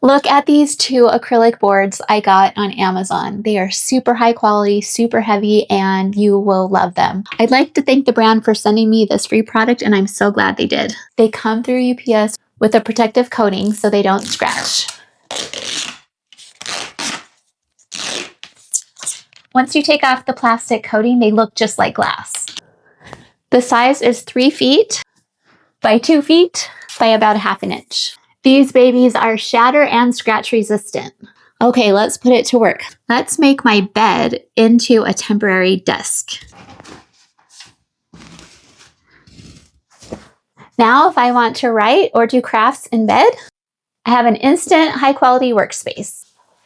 Look at these two acrylic boards I got on Amazon. They are super high quality, super heavy, and you will love them. I'd like to thank the brand for sending me this free product, and I'm so glad they did. They come through UPS with a protective coating so they don't scratch. Once you take off the plastic coating, they look just like glass. The size is 3 feet by 2 feet by about 1/2 inch. These babies are shatter and scratch resistant. Okay, let's put it to work. Let's make my bed into a temporary desk. Now, if I want to write or do crafts in bed, I have an instant high quality workspace.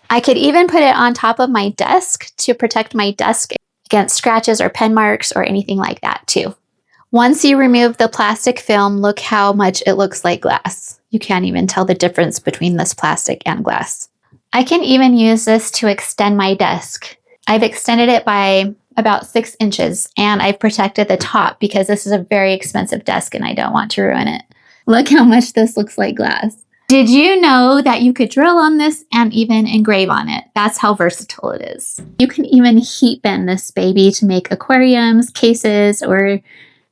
I could even put it on top of my desk to protect my desk against scratches or pen marks or anything like that too. Once you remove the plastic film, look how much it looks like glass. You can't even tell the difference between this plastic and glass. I can even use this to extend my desk. I've extended it by about 6 inches and I've protected the top because this is a very expensive desk and I don't want to ruin it. Look how much this looks like glass. Did you know that you could drill on this and even engrave on it? That's how versatile it is. You can even heat bend this baby to make aquariums, cases, or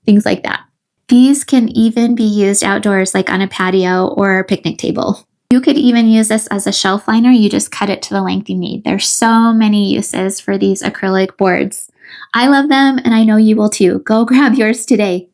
things like that. These can even be used outdoors like on a patio or a picnic table. You could even use this as a shelf liner. You just cut it to the length you need. There's so many uses for these acrylic boards. I love them and I know you will too. Go grab yours today.